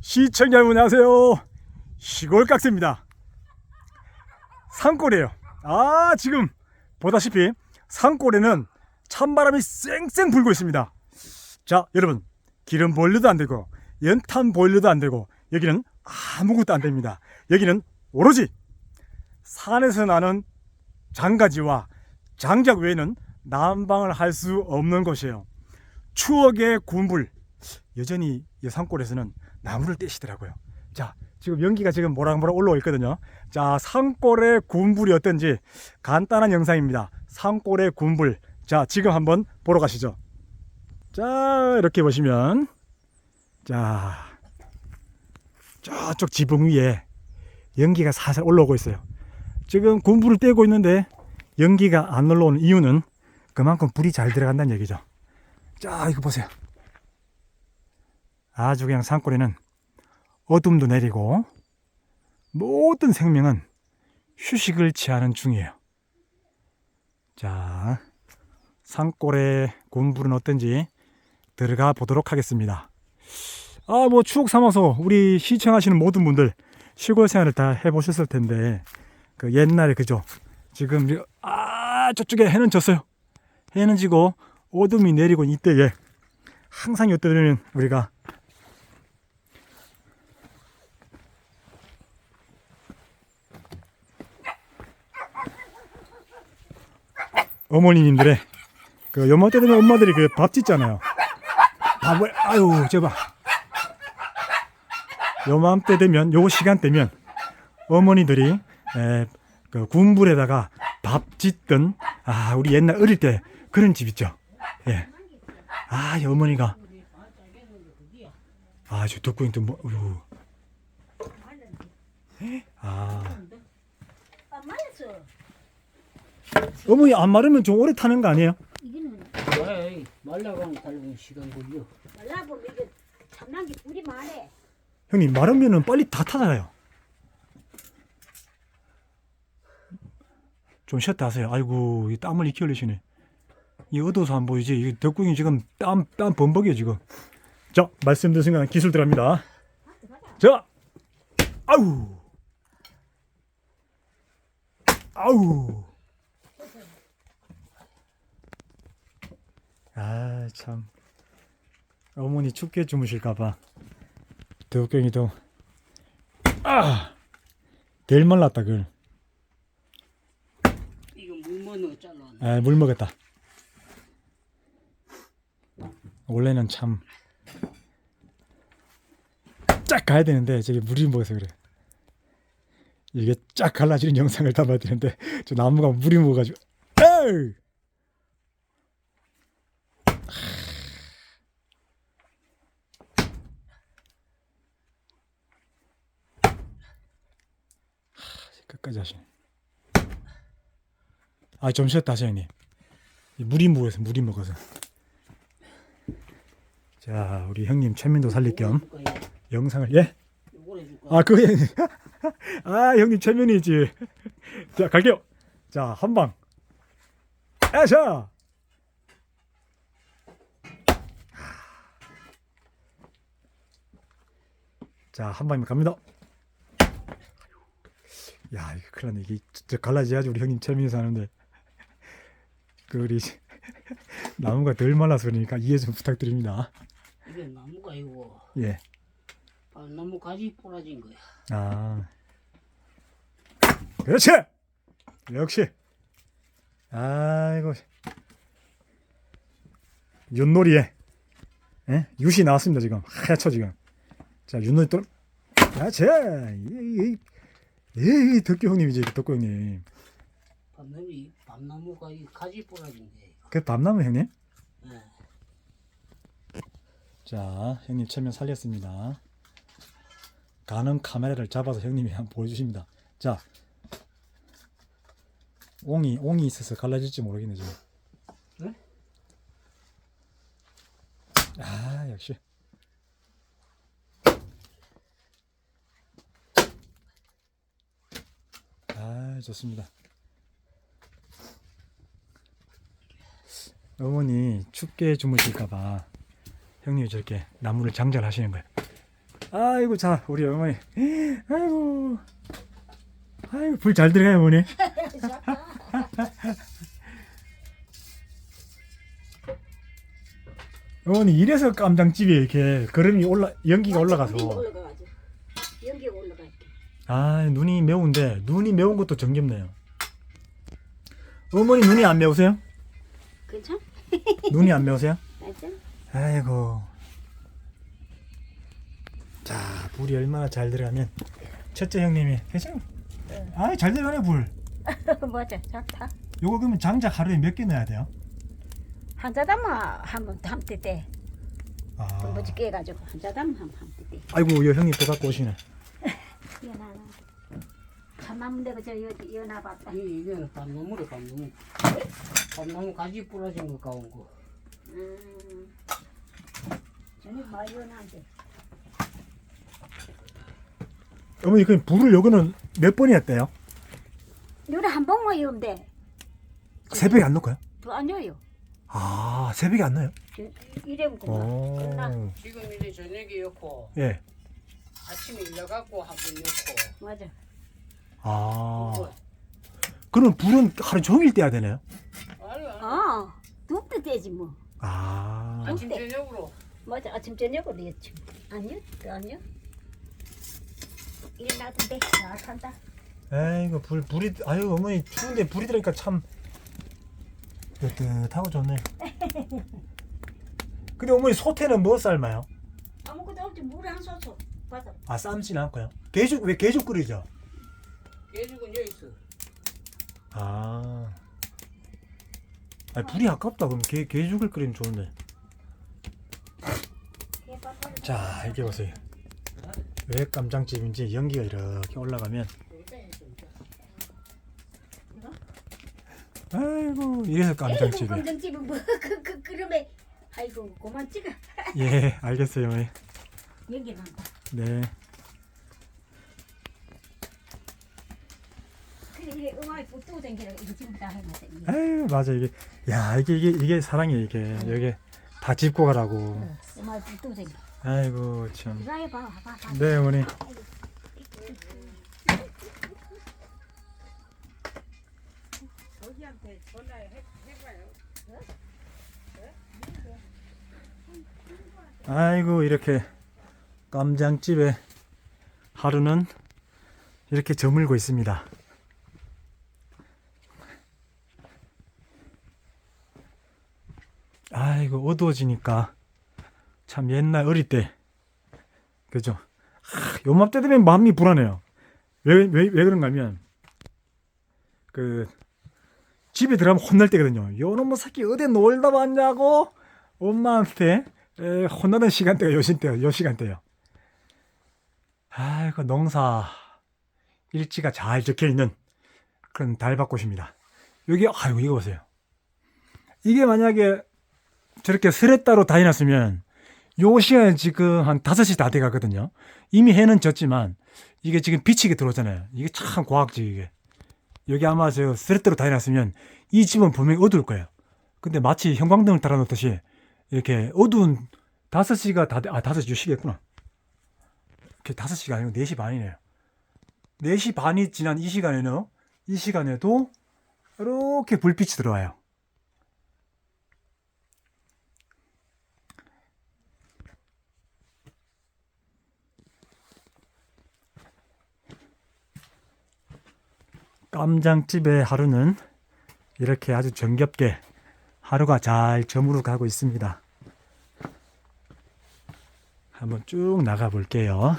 시청자 여러분 안녕하세요. 시골깍새입니다. 산골이에요. 지금 보다시피 산골에는 찬바람이 쌩쌩 불고 있습니다. 자, 여러분, 기름 보일러도 안 되고 연탄 보일러도 안 되고 여기는 아무것도 안 됩니다. 여기는 오로지 산에서 나는 장가지와 장작 외에는 난방을 할 수 없는 곳이에요. 추억의 군불. 여전히 이 산골에서는 나무를 떼시더라고요. 자, 지금 연기가 지금 모락모락 올라오고 있거든요. 자, 산골의 군불이 어떤지 간단한 영상입니다. 산골의 군불. 자, 지금 한번 보러 가시죠. 자, 이렇게 보시면, 자, 저쪽 지붕 위에 연기가 살살 올라오고 있어요. 지금 군불을 떼고 있는데 연기가 안 올라오는 이유는 그만큼 불이 잘 들어간다는 얘기죠. 자, 이거 보세요. 아주 그냥 산골에는 어둠도 내리고 모든 생명은 휴식을 취하는 중이에요. 자, 산골의 군불은 어떤지 들어가 보도록 하겠습니다. 뭐 추억 삼아서 우리 시청하시는 모든 분들 시골 생활을 다 해보셨을 텐데 그 옛날에 그죠? 지금 저쪽에 해는 졌어요. 해는 지고 어둠이 내리고 이때에 항상 이때는 우리가 어머니님들의 그 요맘때 되면 엄마들이 그 밥 짓잖아요. 밥을 제발 요맘때 되면 요 시간대면 어머니들이 그 군불에다가 밥 짓던 우리 옛날 어릴 때 그런 집 있죠. 예. 이 어머니가 저 덕구잉 또 어머니 안 마르면 좀 오래 타는 거 아니에요? 왜 말라가면 달고 시간 걸려. 말라보면 이게 참난 게 불이 많아. 형님 마르면은 빨리 다 타잖아요. 좀 쉬었다 하세요. 아이고 이 땀을 이렇게 흘리시네. 이 어두워서 안 보이지? 이 덕구잉이 지금 땀 범벅이에요 지금. 자, 말씀드린 순간 기술 들어갑니다. 자, 아우 참 어머니 춥게 주무실까봐 덕구잉이도 될 말랐다 그걸. 이거 물 먹는 거 잘라. 물 먹었다. 원래는 참 쫙 가야 되는데 저기 물이 먹어서 그래. 이게 쫙 갈라지는 영상을 담아야 되는데 저 나무가 물이 먹어가지고 끝까지 하시네. 좀 쉬었다 하세요, 형님. 물이 먹어서. 자, 우리 형님 최민도 살릴 겸 영상을 그거 형님 최면이지. 자, 갈게요. 자, 한방. 자, 한방이면 갑니다. 야, 이거 큰일 났네. 이게 갈라져야지 우리 형님 최면이 사는데 우리 나무가 덜 말라서 그러니까 이해 좀 부탁드립니다. 이게 나무가 이거. 예. 나무 가지 부러진 거야. 그렇지. 역시. 아이고. 윷놀이에 윷이 나왔습니다 지금. 하얗죠 지금. 자, 윷놀이 또. 그렇지. 덕구 형님이지, 덕구 형님. 밤나무가 가지 부러진 거야. 그 밤나무 형님? 네. 자, 형님 체면 살렸습니다. 가는 카메라를 잡아서 형님이 한번 보여주십니다. 자, 옹이 있어서 갈라질지 모르겠네 지금. 네? 역시. 좋습니다. 어머니 춥게 주무실까봐 형님이 저렇게 나무를 장전하시는 거예요. 아이고 자 우리 어머니. 아이고. 아이고 불 잘 들어가요 어머니. 어머니 이래서 깜장집이 이렇게 걸음이 연기가 올라가서. 올라가가지고 연기가 올라가. 아 눈이 매운데 눈이 매운 것도 정겹네요. 어머니 눈이 안 매우세요? 괜찮? 눈이 안 매우세요? 맞아? 아이고. 자 불이 얼마나 잘 들어가면 첫째 형님이 괜찮아. 아이 잘 들어가네 불. 맞아, 좋다. 요거 그러면 장작 하루에 몇 개 넣어야 돼요? 한 자담만 한번 담대 때, 아. 뭐지 깨가지고 한 자담 한번 담대 때. 아이고 여 형님 또 갖고 오시네. 연하나. 참나무 내가 저 연하봤다. 이거는 밤나무래 밤나무. 밤나무 가지 부러진 거 가온 거. 저녁 많이 연한데. 어머니 그 불을 요거는 몇 번이나 떼요? 요래 한 봉만 이으면 돼. 새벽에 안 넣을까요? 안 여요. 아 새벽에 안 넣어요? 이래면 끝나. 오. 지금 이제 저녁에 넣고 예. 아침에 일어갖고 한 번 넣고. 맞아. 아. 그럼 불은 하루 종일 떼야 되나요? 아니 눕도 되지 뭐. 아. 아침 저녁으로. 맞아, 아침 저녁으로 했지. 아니요, 또 아니요. 일어나던데 잘 산다. 에이구 불이 아유 어머니 추운데 불이 들으니까 참 뜨뜻하고 좋네. 근데 어머니 소태는 뭐 삶아요? 아무것도 없지. 물 한 소스 받아. 아 삶진 않고요. 개죽 왜 개죽 끓이죠? 예죽은 여기 있어. 아. 아니 불이 아깝다. 그럼 개죽을 끓이면 좋은데. 자 이게 보세요. 왜 깜장집인지 연기가 이렇게 올라가면. 아이고 이래서 깜장집이. 깜장집은 뭐 그러면 아이고 그만 찍어. 예 알겠어요. 어머니. 연기 난다. 네. 그래 음악이 붙고 댕기라 이거 지금 다 해놨어. 아유 맞아 이게 야 이게 사랑이에요 이게 여기 다 짚고 가라고. 음악이 붙고 댕기. 아이고 참. 이거 해봐, 봐봐. 네 어머니. 저기한테 전화해봐요. 아이고 이렇게 깜장집에 하루는 이렇게 저물고 있습니다. 아이고 어두워지니까 참 옛날 어릴 때 그죠? 요맘때 되면 마음이 불안해요. 왜 그런가 하면 그 집에 들어가면 혼날 때거든요. 요놈의 새끼 어디 놀다 왔냐고 엄마한테 혼나는 시간대가 요 시간대요. 아이고 농사 일지가 잘 적혀있는 그런 달밭꽃입니다. 여기 아이고 이거 보세요. 이게 만약에 저렇게 스레따로 다 해놨으면 요 시간에 지금 한 5시 다 돼가거든요. 이미 해는 졌지만 이게 지금 비치게 들어오잖아요. 이게 참 과학적이게. 여기 아마 저 스레따로 다 해놨으면 이 집은 분명히 어두울 거예요. 근데 마치 형광등을 달아놓듯이 이렇게 어두운 5시가 다 5시 시겠구나. 이렇게 5시가 아니고 4시 반이네요. 4시 반이 지난 이 시간에도 이렇게 불빛이 들어와요. 깜장집의 하루는 이렇게 아주 정겹게 하루가 잘 저물어 가고 있습니다. 한번 쭉 나가 볼게요.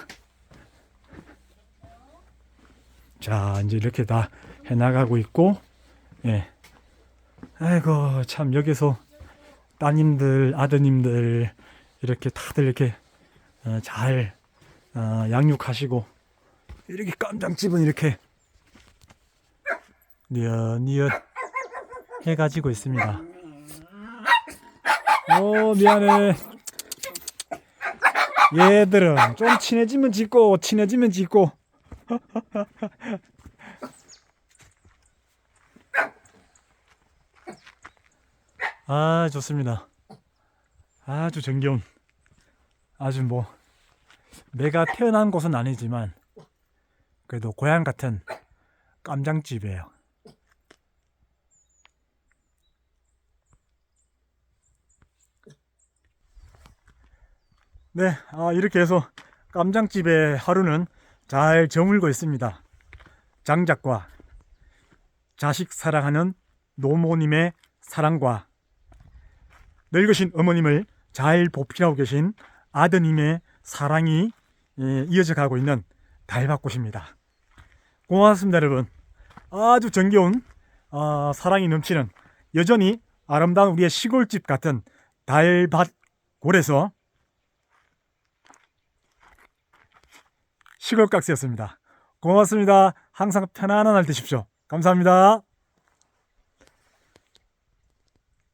자, 이제 이렇게 다 해나가고 있고, 예. 아이고, 참, 여기서 따님들, 아드님들, 이렇게 다들 이렇게 잘 양육하시고, 이렇게 깜장집은 이렇게 니엇니엇 해가지고 있습니다. 미안해. 얘들은 좀 친해지면 짖고 친해지면 짖고. 아 좋습니다. 아주 정겨운 아주 뭐 내가 태어난 곳은 아니지만 그래도 고향 같은 깜장집이에요. 네, 이렇게 해서 깜장집의 하루는 잘 저물고 있습니다. 장작과 자식 사랑하는 노모님의 사랑과 늙으신 어머님을 잘 보필하고 계신 아드님의 사랑이 이어져 가고 있는 달밭꽃입니다. 고맙습니다, 여러분. 아주 정겨운 사랑이 넘치는 여전히 아름다운 우리의 시골집 같은 달밭골에서 시골각스였습니다. 고맙습니다. 항상 편안한 날 되십시오. 감사합니다.